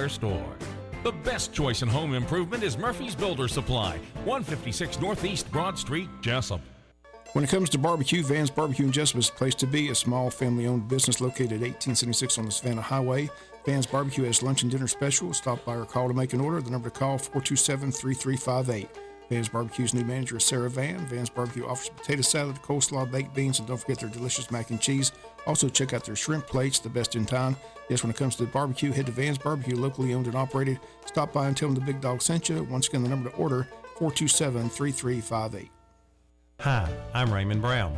hardware store. The best choice in home improvement is Murphy's Builder Supply, 156 Northeast Broad Street, Jesup. When it comes to barbecue, Van's Barbecue in Jesup is the place to be. A small family-owned business located at 1876 on the Savannah Highway. Van's Barbecue has lunch and dinner specials. Stop by or call to make an order. The number to call, 427-3358. Van's Barbecue's new manager is Sarah Van. Van's Barbecue offers potato salad, coleslaw, baked beans, and don't forget their delicious mac and cheese. Also, check out their shrimp plates, the best in town. Yes, when it comes to barbecue, head to Van's Barbecue, locally owned and operated. Stop by and tell them the Big Dog sent you. Once again, the number to order, 427-3358. Hi, I'm Raymond Brown.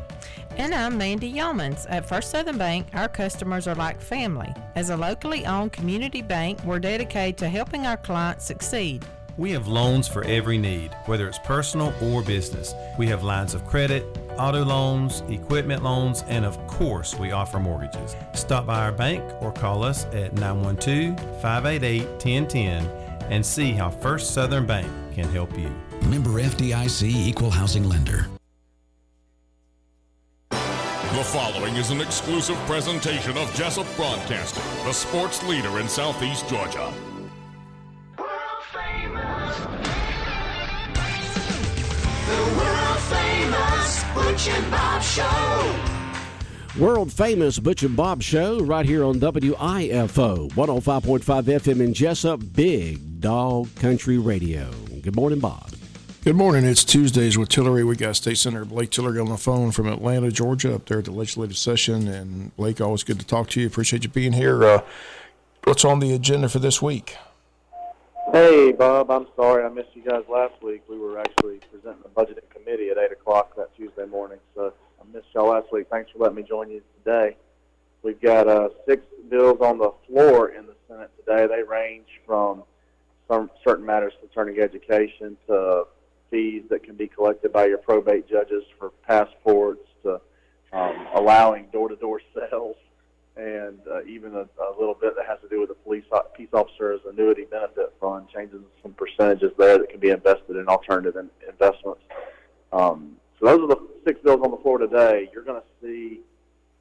And I'm Mandy Yeomans. At First Southern Bank, our customers are like family. As a locally owned community bank, we're dedicated to helping our clients succeed. We have loans for every need, whether it's personal or business. We have lines of credit, auto loans, equipment loans, and of course, we offer mortgages. Stop by our bank or call us at 912-588-1010 and see how First Southern Bank can help you. Member FDIC Equal Housing Lender. The following is an exclusive presentation of Jesup Broadcasting, the sports leader in Southeast Georgia. The world-famous Butch and Bob Show. World-famous Butch and Bob Show right here on WIFO, 105.5 FM in Jesup, Big Dog Country Radio. Good morning, Bob. Good morning. It's Tuesdays with Tillery. We got State Senator Blake Tillery on the phone from Atlanta, Georgia, up there at the legislative session. And Blake, always good to talk to you. Appreciate you being here. What's on the agenda for this week? Hey, Bob. I'm sorry I missed you guys last week. We were actually presenting the budget in committee at 8 o'clock that Tuesday morning, so I missed y'all last week. Thanks for letting me join you today. We've got 6 bills on the floor in the Senate today. They range from some certain matters concerning education to fees that can be collected by your probate judges for passports to allowing door-to-door sales, and even a little bit that has to do with the peace officer's annuity benefit fund, changing some percentages there that can be invested in alternative investments. So those are the 6 bills on the floor today. You're going to see,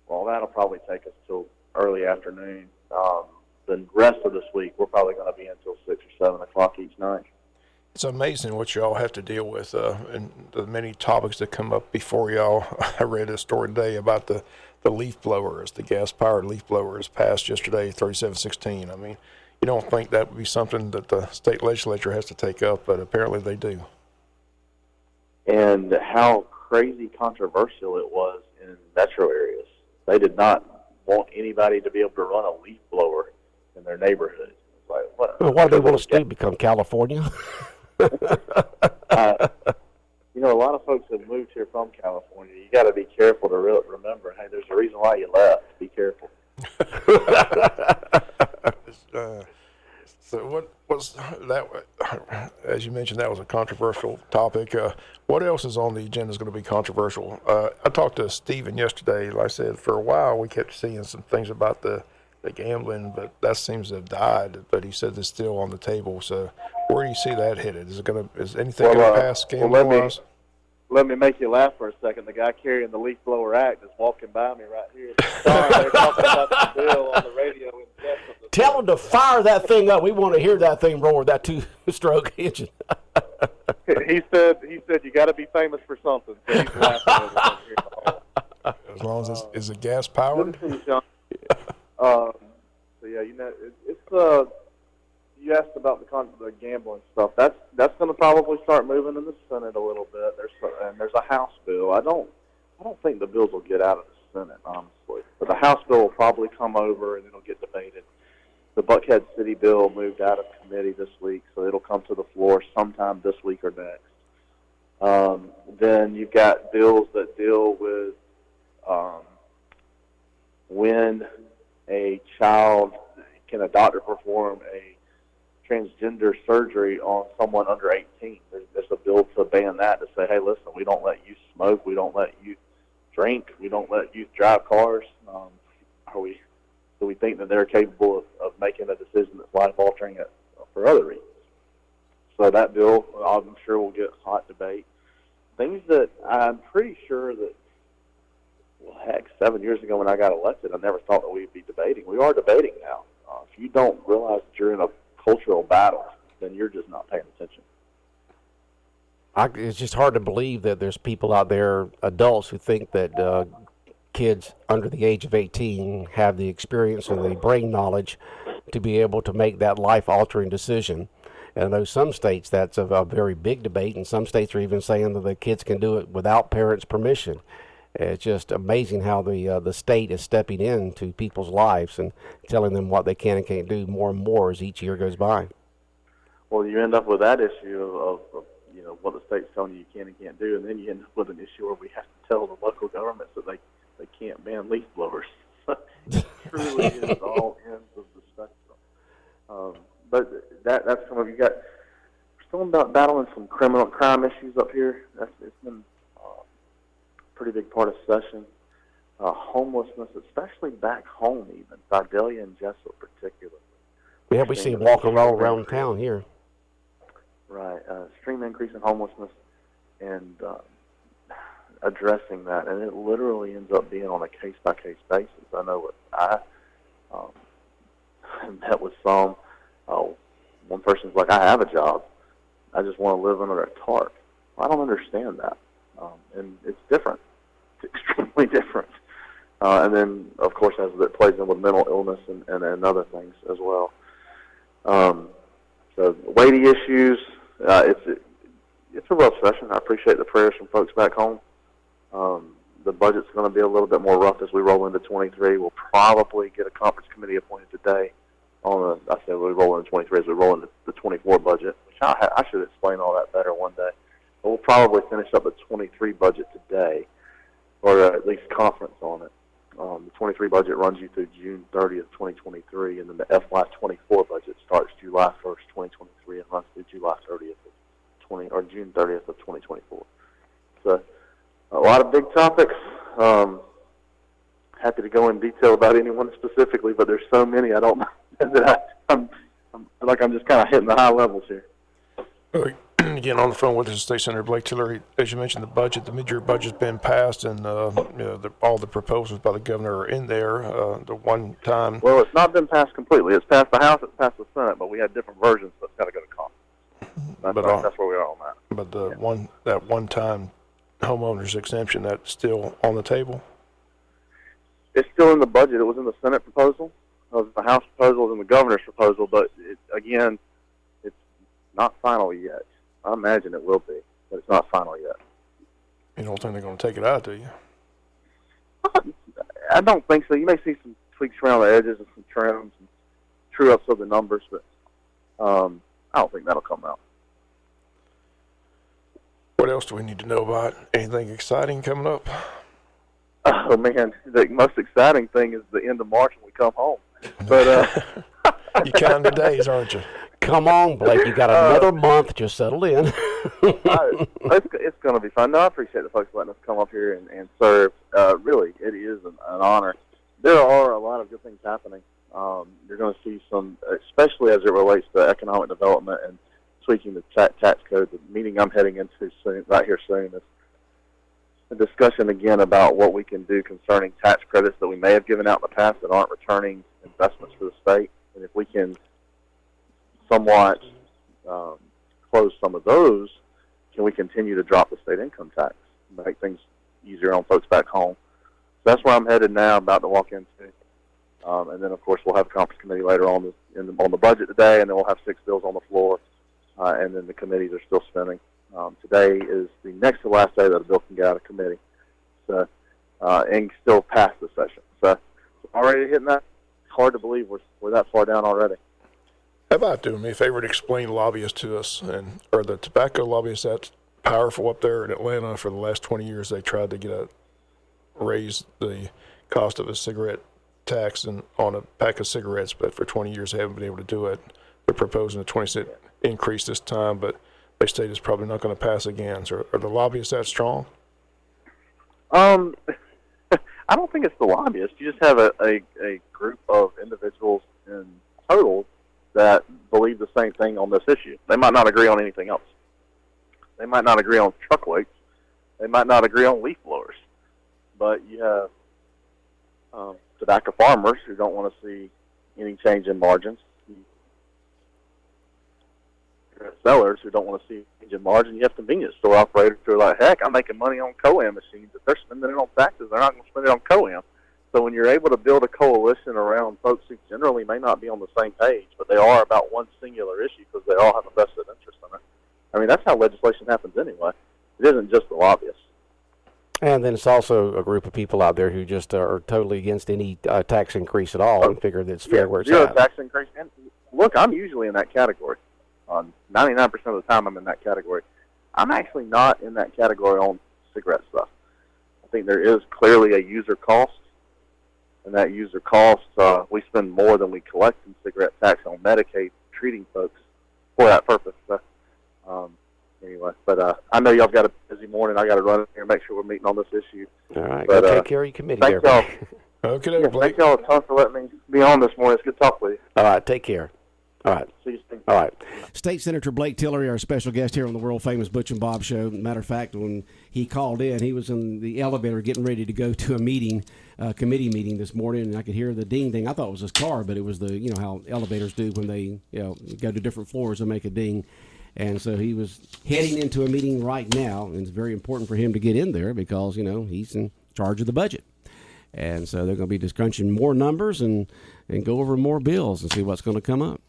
well, that'll probably take us till early afternoon. The rest of this week, we're probably going to be until 6 or 7 o'clock each night. It's amazing what you all have to deal with and the many topics that come up before y'all. I read a story today about the leaf blowers, the gas-powered leaf blowers passed yesterday, 3716. I mean, you don't think that would be something that the state legislature has to take up, but apparently they do. And how crazy controversial it was in metro areas. They did not want anybody to be able to run a leaf blower in their neighborhood. It's like, what? Well, why do they want us to become California? You know, a lot of folks have moved here from California. You got to be careful to remember, hey, there's a reason why you left. Be careful. So what was that? As you mentioned, that was a controversial topic. What else is on the agenda is going to be controversial? I talked to Stephen yesterday. Like I said, for a while we kept seeing some things about the gambling, but that seems to have died. But he said it's still on the table. So where do you see that headed? Is anything going to pass gambling-wise? Let me make you laugh for a second. The guy carrying the leaf blower act is walking by me right here. They're talking about the bill on the radio. Tell them to fire that thing up. We want to hear that thing roar, that 2-stroke engine. He said you got to be famous for something. So he's laughing as long as it's gas powered. So yeah, you know, it's you asked about the gambling stuff. That's going to probably start moving in the Senate a little bit. There's a House bill. I don't think the bills will get out of the Senate, honestly. But the House bill will probably come over and it'll get debated. The Buckhead City bill moved out of committee this week, so it'll come to the floor sometime this week or next. Then you've got bills that deal with when can a doctor perform a transgender surgery on someone under 18. There's a bill to ban that, to say, hey, listen, we don't let you smoke, we don't let you drink, we don't let youth drive cars. Do we think that they're capable of making a decision that's life-altering for other reasons? So that bill, I'm sure, will get hot debate. Things that I'm pretty sure that, well, heck, 7 years ago when I got elected, I never thought that we'd be debating. We are debating now. If you don't realize that you're in a cultural battles, then you're just not paying attention. It's just hard to believe that there's people out there, adults, who think that kids under the age of 18 have the experience or the brain knowledge to be able to make that life-altering decision. And I know some states that's a very big debate, and some states are even saying that the kids can do it without parents' permission. It's just amazing how the state is stepping into people's lives and telling them what they can and can't do more and more as each year goes by. Well, you end up with that issue of what the state's telling you can and can't do, and then you end up with an issue where we have to tell the local governments that they can't ban leaf blowers. It truly is all ends of the spectrum. But that's some of you got. We're still about battling some crime issues up here. It's been a pretty big part of session. Homelessness, especially back home, even Vidalia and Jesup particularly. Yeah, we see them walking all around town here. Right, extreme increase in homelessness, and addressing that, and it literally ends up being on a case-by-case basis. I know I met with some. One person's like, I have a job. I just want to live under a tarp. Well, I don't understand that. And it's different. It's extremely different. And then, of course, as it plays in with mental illness and other things as well. So weighty issues, it's a rough session. I appreciate the prayers from folks back home. The budget's going to be a little bit more rough as we roll into 23. We'll probably get a conference committee appointed today. I said we roll into 23 as we roll into the 24 budget, which I should explain all that better one day. But we'll probably finish up the 23 budget today, or at least conference on it. The 23 budget runs you through June 30th, 2023, and then the FY24 budget starts July 1st, 2023, and runs through July 30th or June 30th of 2024. So a lot of big topics. Happy to go in detail about anyone specifically, but there's so many I don't know that I'm like I'm just kind of hitting the high levels here. Again, on the phone with us, State Senator Blake Tillery. As you mentioned, the mid-year budget's been passed, and all the proposals by the governor are in there. The one time. Well, it's not been passed completely. It's passed the House, it's passed the Senate, but we had different versions, so it's got to go to Congress. That's where we are on that. But that one-time homeowners exemption, that's still on the table. It's still in the budget. It was in the Senate proposal, it was the House proposal, it was in the governor's proposal, but again, it's not final yet. I imagine it will be, but it's not final yet. You don't think they're going to take it out, do you? I don't think so. You may see some tweaks around the edges and some trims and true-ups of the numbers, but I don't think that'll come out. What else do we need to know about? Anything exciting coming up? Oh, man, the most exciting thing is the end of March when we come home. But you're counting the days, aren't you? Come on, Blake. You got another month. Just settle in. It's going to be fun. No, I appreciate the folks letting us come up here and serve. Really, it is an honor. There are a lot of good things happening. You're going to see some, especially as it relates to economic development and tweaking the tax code. The meeting I'm heading into right here soon is a discussion again about what we can do concerning tax credits that we may have given out in the past that aren't returning investments for the state. And if we can somewhat close some of those, can we continue to drop the state income tax, make things easier on folks back home? So that's where I'm headed now, about to walk into. And then, of course, we'll have a conference committee later on on the budget today, and then we'll have 6 bills on the floor, and then the committees are still spinning. Today is the next to last day that a bill can get out of committee, so and still pass the session. So already hitting that. It's hard to believe we're that far down already. How about doing me a favor to explain lobbyists to us, or the tobacco lobbyists that's powerful up there in Atlanta? For the last 20 years, they tried to raise the cost of a cigarette tax on a pack of cigarettes, but for 20 years they haven't been able to do it. They're proposing a 20-cent increase this time, but they state it's probably not going to pass again. So are the lobbyists that strong? I don't think it's the lobbyists. You just have a group of individuals in total that believe the same thing on this issue. They might not agree on anything else. They might not agree on truck weights. They might not agree on leaf blowers. But you have tobacco farmers who don't want to see any change in margins. sellers who don't want to see engine margin. You have convenience store operators who are like, heck, I'm making money on co-am machines. If they're spending it on taxes, they're not going to spend it on co-am. So when you're able to build a coalition around folks who generally may not be on the same page, but they are about one singular issue because they all have a vested interest in it. I mean, that's how legislation happens anyway. It isn't just the lobbyists. And then it's also a group of people out there who just are totally against any tax increase at all and figure that it's fair where it's at. Zero tax increase. And look, I'm usually in that category. 99% of the time I'm in that category. I'm actually not in that category on cigarette stuff. I think there is clearly a user cost, and that user cost, we spend more than we collect in cigarette tax on Medicaid treating folks for that purpose. So, anyway, but I know y'all got a busy morning. I got to run here and make sure we're meeting on this issue. All right, but, go take care of your committee there. Thank y'all. Okay, thank y'all a ton for letting me be on this morning. It's good to talk with you. All right, take care. All right. See you soon. All right. State Senator Blake Tillery, our special guest here on the world-famous Butch and Bob Show. Matter of fact, when he called in, he was in the elevator getting ready to go to a meeting, committee meeting this morning, and I could hear the ding-ding. I thought it was his car, but it was the, you know, how elevators do when they, you know, go to different floors and make a ding. And so he was heading into a meeting right now, and it's very important for him to get in there because, you know, he's in charge of the budget. And so they're going to be just crunching more numbers and go over more bills and see what's going to come up.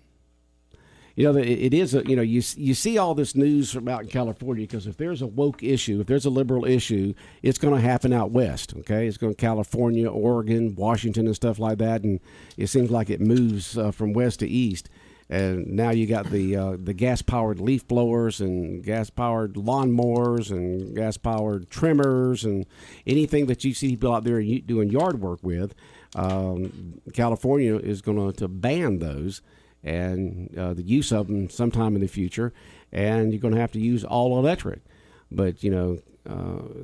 You know, it is, you know, you see all this news from out in California because if there's a woke issue, if there's a liberal issue, it's going to happen out west, okay? It's going to California, Oregon, Washington and stuff like that, and it seems like it moves from west to east. And now you got the gas-powered leaf blowers and gas-powered lawnmowers and gas-powered trimmers and anything that you see people out there doing yard work with. California is going to ban those and the use of them sometime in the future, and you're going to have to use all electric. But, you know,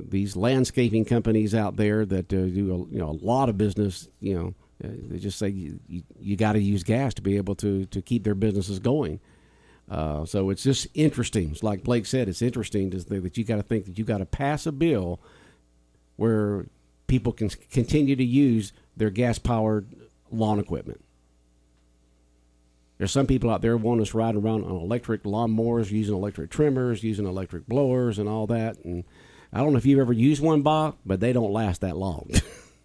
these landscaping companies out there that do a lot of business, you know, they just say you got to use gas to be able to keep their businesses going. So it's just interesting. It's like Blake said, it's interesting to think that you got to think that you got to pass a bill where people can continue to use their gas-powered lawn equipment. There's some people out there wanting us riding around on electric lawnmowers, using electric trimmers, using electric blowers and all that. And I don't know if you've ever used one, Bob, but they don't last that long.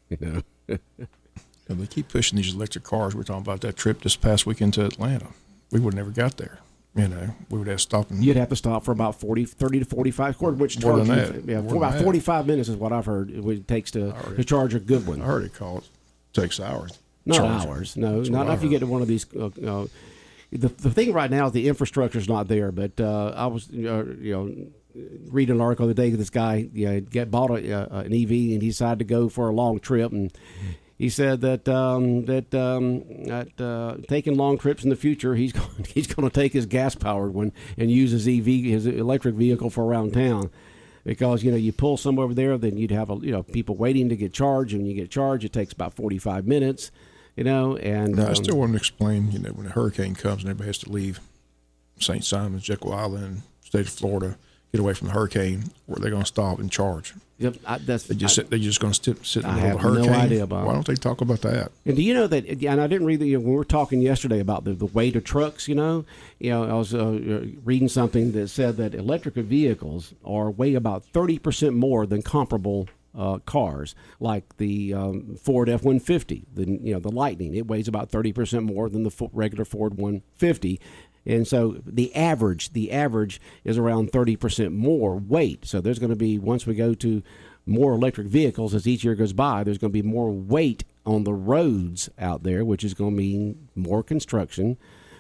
You know. Yeah, they keep pushing these electric cars. We're talking about that trip this past weekend to Atlanta. We would have never got there. You know, we would have stopped. You'd have to stop for about 30 to 45, which more than that. Yeah, for about 45 minutes is what I've heard it takes to charge a good one. I heard it takes hours. Not hours. No, not if you get to one of these. The thing right now is the infrastructure is not there. But I was, reading an article the other day. This guy bought an EV and he decided to go for a long trip, and he said that taking long trips in the future, he's going to take his gas powered one and use his electric vehicle for around town. Because, you know, you pull some over there, then you'd have people waiting to get charged. And when you get charged, it takes about 45 minutes. You know, and I still want to explain, you know, when a hurricane comes and everybody has to leave St. Simons, Jekyll Island, state of Florida, get away from the hurricane, where they're going to stop and charge. Yep, they're just going to sit in the middle of the hurricane. I have no idea, Bob. Why don't they talk about that? And do you know that? And I didn't read that. When we were talking yesterday about the weight of trucks, I was reading something that said that electric vehicles weigh about 30% more than comparable cars, like the Ford F-150, the Lightning. It weighs about 30% more than the regular Ford 150. And so the average is around 30% more weight. So there's going to be, once we go to more electric vehicles as each year goes by, there's going to be more weight on the roads out there, which is going to mean more construction,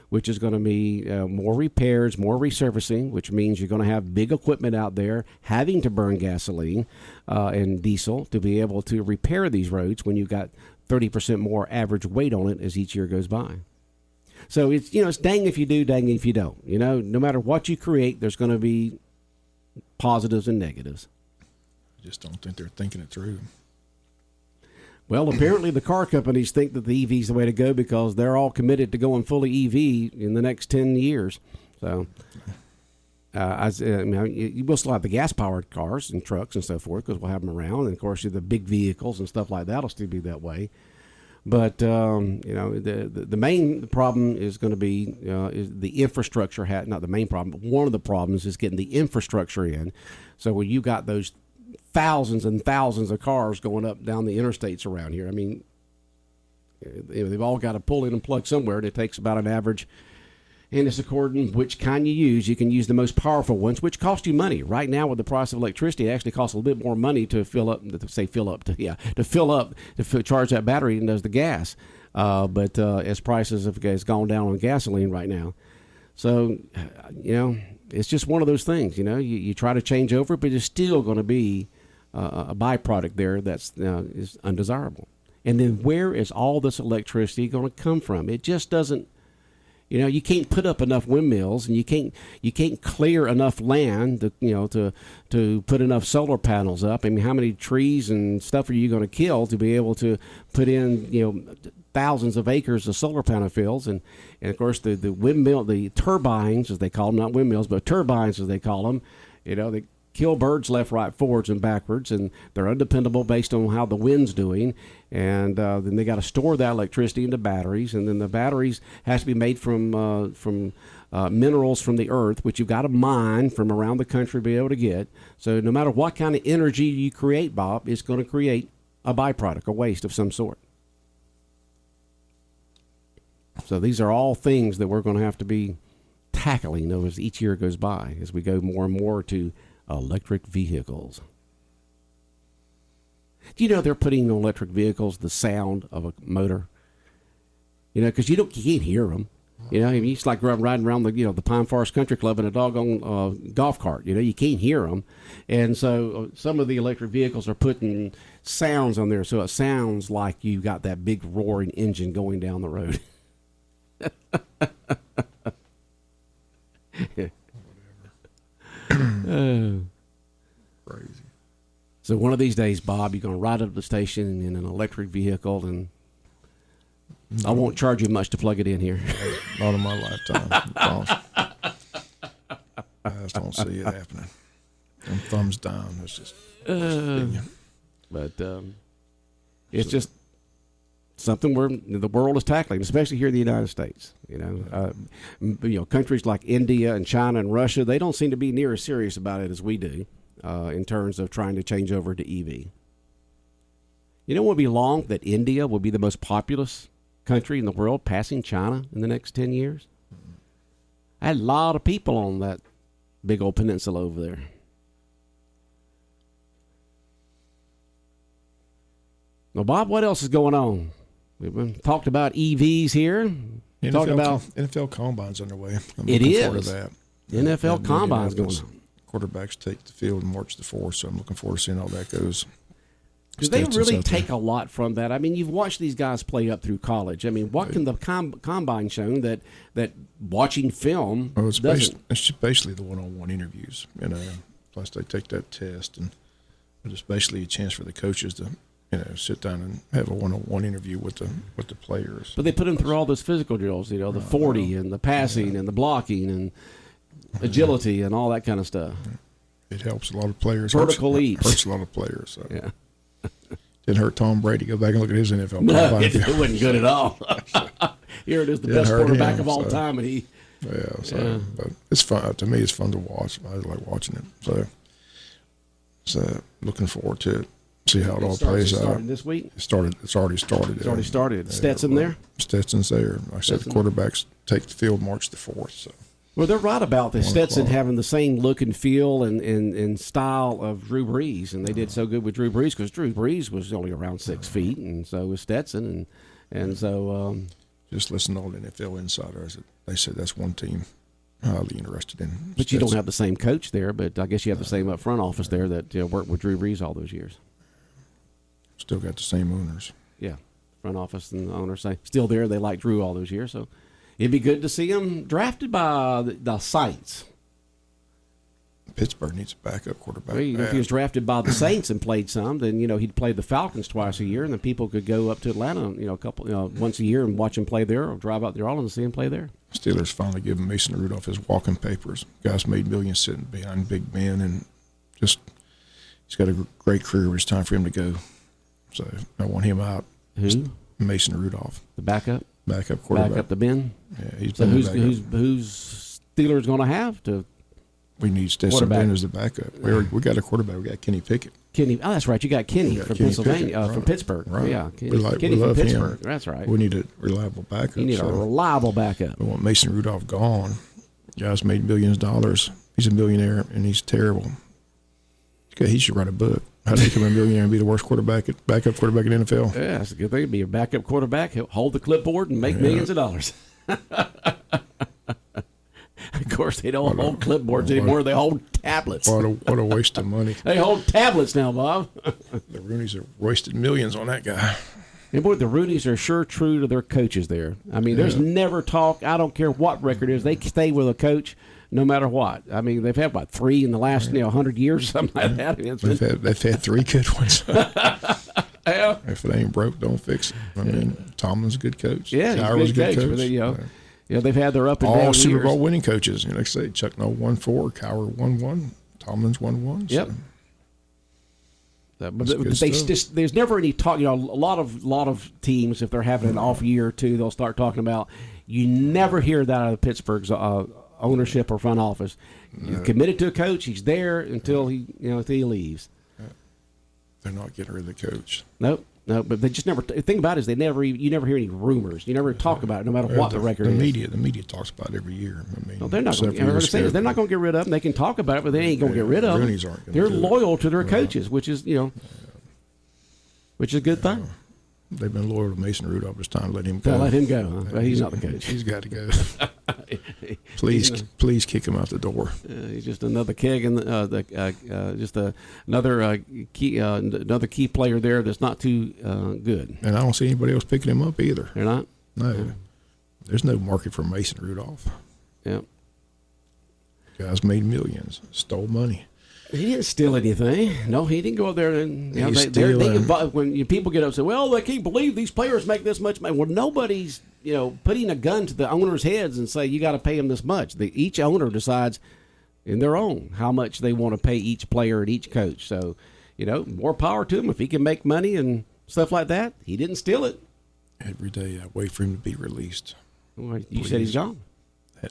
which is going to be more repairs, more resurfacing, which means you're going to have big equipment out there having to burn gasoline and diesel to be able to repair these roads when you've got 30% more average weight on it as each year goes by. So it's dang if you do, dang if you don't. No matter what you create, there's going to be positives and negatives. I just don't think they're thinking it through. Well, apparently the car companies think that the EV is the way to go because they're all committed to going fully EV in the next 10 years. So we'll still have the gas-powered cars and trucks and so forth because we'll have them around. And, of course, the big vehicles and stuff like that will still be that way. But the main problem is going to be is the infrastructure. Not the main problem, but one of the problems is getting the infrastructure in. So when you got those thousands and thousands of cars going up down the interstates around here, I mean, they've all got to pull in and plug somewhere. And it takes about an average. And it's according which kind you use. You can use the most powerful ones, which cost you money. Right now, with the price of electricity, it actually costs a little bit more money to charge that battery than does the gas. But as prices have gone down on gasoline right now, so it's just one of those things. You try to change over, but there's still going to be a byproduct there that's is undesirable. And then where is all this electricity going to come from? It just doesn't. You can't put up enough windmills, and you can't clear enough land to put enough solar panels up. I mean, how many trees and stuff are you going to kill to be able to put in thousands of acres of solar panel fields? And of course the windmill, the turbines as they call them, not windmills but turbines as they call them, they kill birds left, right, forwards, and backwards, and they're undependable based on how the wind's doing. And then they got to store that electricity into batteries, and then the batteries has to be made from minerals from the earth, which you've got to mine from around the country to be able to get. So no matter what kind of energy you create, Bob, it's going to create a byproduct, a waste of some sort. So these are all things that we're going to have to be tackling as each year goes by, as we go more and more to electric vehicles. Do you know they're putting in electric vehicles the sound of a motor? Because you can't hear them. I mean, it's like riding around the Pine Forest Country Club in a doggone golf cart. You can't hear them, and so some of the electric vehicles are putting sounds on there, so it sounds like you got that big roaring engine going down the road. Crazy. So one of these days, Bob, you're going to ride up to the station in an electric vehicle, and I won't charge you much to plug it in here. Not in my lifetime. I just don't see it happening. And thumbs down. It's just. It's just something the world is tackling, especially here in the United States. Countries like India and China and Russia, they don't seem to be near as serious about it as we do in terms of trying to change over to EV. It won't be long that India will be the most populous country in the world, passing China in the next 10 years. I had a lot of people on that big old peninsula over there. Now, Bob, what else is going on? We've talked about EVs here. Talked about NFL Combine's underway. I'm it looking is. forward to that. NFL Combine's going on. Quarterbacks take the field March the 4th, so I'm looking forward to seeing how that goes. Do they really take a lot from that? I mean, you've watched these guys play up through college. I mean, what can the Combine show that watching film doesn't? It's basically the one-on-one interviews. Plus they take that test, and it's basically a chance for the coaches to sit down and have a one-on-one interview with the players. But they put them through all those physical drills, the 40 and the passing and the blocking and agility and all that kind of stuff. It helps a lot of players. Vertical leaps. Hurts a lot of players. So. Yeah. Didn't hurt Tom Brady. Go back and look at his NFL. No, it wasn't good at all. Here it is, the best quarterback of all time, and he. But it's fun. To me, it's fun to watch. I like watching it. So looking forward to it. See how it all plays out. Started this week? It's already started. It's already started. Stetson there? Stetson's there. Like I said, the quarterbacks take the field March the 4th. So. Well, they're right about this. Stetson having the same look and feel and style of Drew Brees, and they did so good with Drew Brees because Drew Brees was only around 6 feet, and so was Stetson, and so. Just listen to all the NFL insiders. They said that's one team highly interested in. But Stetson. you don't have the same coach there, but I guess you have the same up front office there that worked with Drew Brees all those years. Still got the same owners. Yeah, front office and the owners still there. They like Drew all those years, so it'd be good to see him drafted by the Saints. Pittsburgh needs a backup quarterback. Well, if he was drafted by the Saints and played some, then he'd play the Falcons twice a year, and then people could go up to Atlanta, once a year and watch him play there, or drive out to New Orleans and see him play there. Steelers finally giving Mason Rudolph his walking papers. Guy's made millions sitting behind Big Ben, and just he's got a great career. It's time for him to go. So I want him out. Who? Mason Rudolph, The backup quarterback. Backup to Ben. Yeah, he's So been who's the backup. who's Steelers going to have to We need Stetson quarterback? Ben as the backup. We got a quarterback. We got Kenny Pickett. Kenny? Oh, that's right. You got Kenny got from Kenny Pennsylvania, Pickett, from right. Pittsburgh. Right. Yeah, We Kenny love from him. Pittsburgh. That's right. We need a reliable backup. You need a reliable backup. We want Mason Rudolph gone. Guy's made millions of dollars. He's a millionaire, and he's terrible. Okay, he should write a book. How to become a millionaire and be the worst backup quarterback in the NFL. Yeah, that's a good thing. Be a backup quarterback. He'll hold the clipboard and make millions of dollars. Of course, they don't hold clipboards anymore. They hold tablets. What a waste of money. They hold tablets now, Bob. The Rooneys have wasted millions on that guy. And boy, the Roonies are sure true to their coaches there. I mean, there's never talk. I don't care what record it is. They stay with a coach no matter what. I mean, they've had, 3 in the last 100 years or something like that. They've had 3 good ones. Yeah. If it ain't broke, don't fix it. I mean, Tomlin's a good coach. Yeah, Cowher he's was a good coach. But they've had their up and down All Super years. Bowl winning coaches. Like I say, Chuck Noll won 4, Cowher won 1, Tomlin's won 1. Yep. So. But there's never any talk. A lot of teams, if they're having an off year or two, they'll start talking about. You never hear that out of Pittsburgh's ownership or front office. You're committed to a coach. He's there until he leaves. They're not getting rid of the coach. Nope. No, but they just never. The thing about it is you never hear any rumors. You never talk about it, no matter what the record is. The media talks about it every year. I mean, They're not going to get rid of them. They can talk about it, but they ain't going to get rid of them. Roonies aren't gonna They're do loyal to their coaches, which is a good thing. They've been loyal to Mason Rudolph. It's time to let him go. Let him go. Huh? Well, he's not the coach. He's got to go. Please kick him out the door. He's just another keg and another key player there that's not too good. And I don't see anybody else picking him up either. They're not. No, there's no market for Mason Rudolph. Yep. Guys made millions, stole money. He didn't steal anything. No, he didn't go up there and when people get up and say, "Well, they can't believe these players make this much money." Well, nobody's putting a gun to the owners' heads and say you got to pay them this much. Each owner decides in their own how much they want to pay each player and each coach. So, more power to him if he can make money and stuff like that. He didn't steal it. Every day I wait for him to be released. Well, you said he's gone.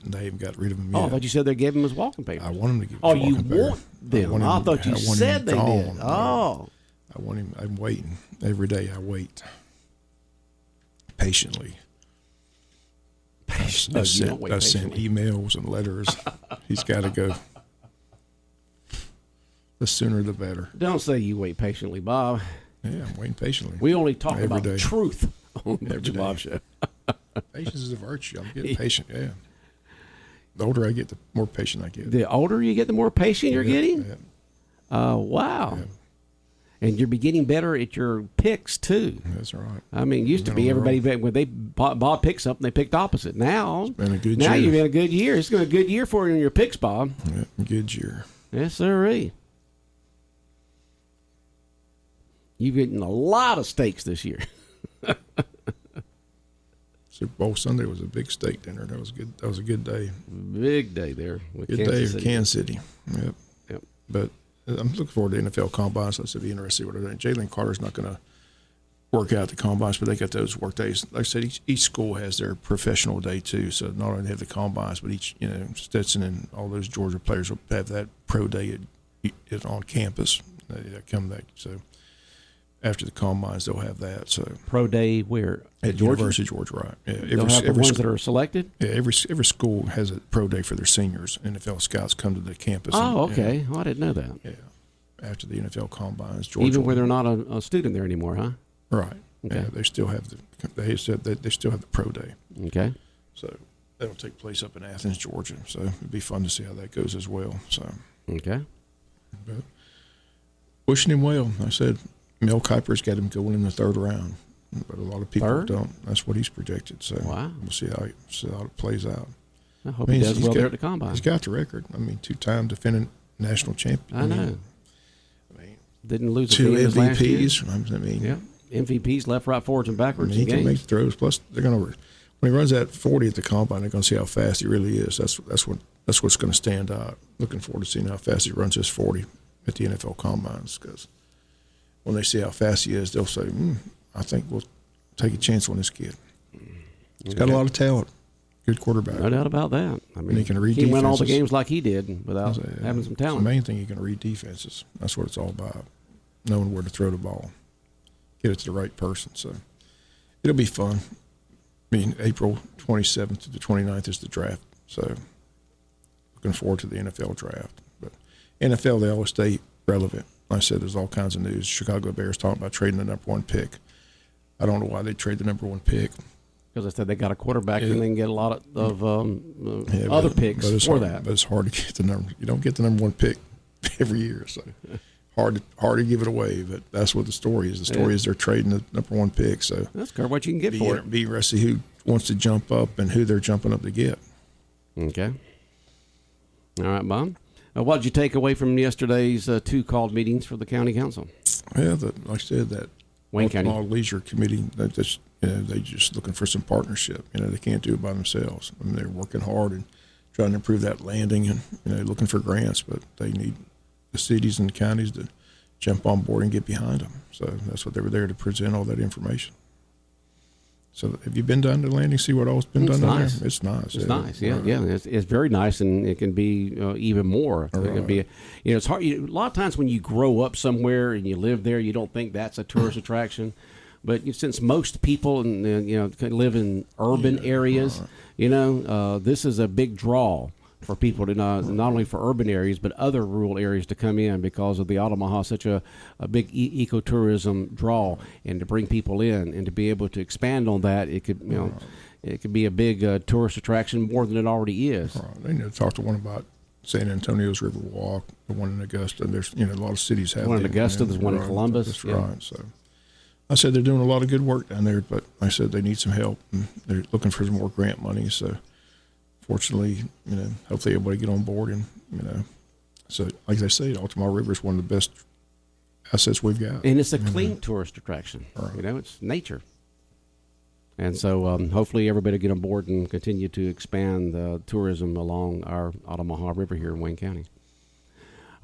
They haven't got rid of him yet. Oh, I thought you said they gave him his walking papers. I want him to give. Oh, you want them? I thought you said they did. Oh, I want him. I'm waiting every day. I wait patiently. I sent emails and letters. He's got to go. The sooner the better. Don't say you wait patiently, Bob. Yeah, I'm waiting patiently. We only talk every about day. Truth on the Butch and Bob Show. Patience is a virtue. I'm getting patient. Yeah. The older I get, the more patient I get. The older you get, the more patient you're getting? Yeah. Wow. Yeah. And you're getting better at your picks, too. That's right. I mean, used to be everybody, when Bob picked something, they picked opposite. Now, it's been a good now year. you've been a good year. It's been a good year for you in your picks, Bob. Yeah, good year. Yes, sirree. You've eaten a lot of steaks this year. Super Bowl Sunday was a big steak dinner. That was good. That was a good day. Big day there. Good day for Kansas City. Yep. Yep. But I'm looking forward to NFL combines. So it'll be interesting what they're doing. Jalen Carter's not going to work out the combines, but they got those work days. Like I said, each school has their professional day too. So not only have the combines, but each Stetson and all those Georgia players will have that pro day on campus. They come back. So after the combines, they'll have that. So pro day where at University of Georgia, right? Yeah, they'll have the ones that are selected. Yeah, every school has a pro day for their seniors. NFL scouts come to the campus. Oh, okay. Well, I didn't know that. Yeah, after the NFL combines, Georgia, even where they're not a student there anymore, huh? Right. Okay. Yeah, they still have they said that they still have the pro day. Okay. So that'll take place up in Athens, Georgia. So it'd be fun to see how that goes as well. So okay. But wishing him well. I said Mel Kiper's got him going in the 3rd round, but a lot of people don't. That's what he's projected. So we'll see how it plays out. I hope he does well there at the combine. He's got the record. I mean, 2-time defending national champion. I know. Didn't lose 2 MVPs last year. I mean, yeah, MVPs left, right, forwards, and backwards. He can make throws. Plus, they're going to when he runs that 40 at the combine, they're going to see how fast he really is. That's what's going to stand out. Looking forward to seeing how fast he runs his 40 at the NFL combines, because when they see how fast he is, they'll say, I think take a chance on this kid. He's got a lot of talent. Good quarterback. No doubt about that. I mean, he can read he win all the defenses. games like he did without having some talent. The main thing, he can read defenses. That's what it's all about. Knowing where to throw the ball, get it to the right person. So it'll be fun. I mean, April 27th to the 29th is the draft. So looking forward to the NFL draft. But NFL, they always stay relevant. Like I said, there's all kinds of news. Chicago Bears talking about trading the number 1 pick. I don't know why they trade the number 1 pick. Because I said they got a quarterback and they can get a lot of other picks for that. But it's hard to get the number. You don't get the number 1 pick every year, so hard to give it away. But that's what the story is. The story is they're trading the number 1 pick. So that's kind of what you can get for it. Be interested who wants to jump up and who they're jumping up to get. Okay. All right, Bob. What did you take away from yesterday's 2 called meetings for the county council? Yeah, like I said, that Wayne County Leisure Committee. That just they just looking for some partnership. They can't do it by themselves. I mean, they're working hard and trying to improve that landing and looking for grants, but they need the cities and counties to jump on board and get behind them. So that's what they were there to present all that information. So have you been down to the landing, see what all's been done down there? It's nice. It's nice, yeah. It's very nice, and it can be even more. It can be, it's hard. A lot of times when you grow up somewhere and you live there, you don't think that's a tourist attraction. But since most people live in urban areas, this is a big draw for people to not only for urban areas but other rural areas to come in because of the Omaha such a big ecotourism draw, and to bring people in and to be able to expand on that, it could it could be a big tourist attraction more than it already is. Right. They need to talk to one about San Antonio's River Walk, the one in Augusta. There's a lot of cities have one in Augusta. There's one in Columbus. That's right. So I said they're doing a lot of good work down there, but I said they need some help, and they're looking for some more grant money. So fortunately, hopefully everybody get on board, and so like I say, Altamar River is one of the best assets we've got, and it's a clean tourist attraction. Right. It's nature, and so hopefully everybody get on board and continue to expand tourism along our Omaha River here in Wayne County.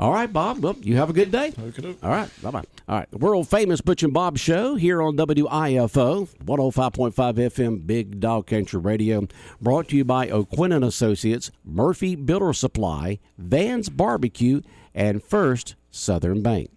All right, Bob. Well, you have a good day. Okay. All right. Bye-bye. All right. The world-famous Butch and Bob Show here on WIFO, 105.5 FM, Big Dog Country Radio, brought to you by O'Quinn & Associates, Murphy Builder Supply, Van's Barbecue, and First Southern Bank.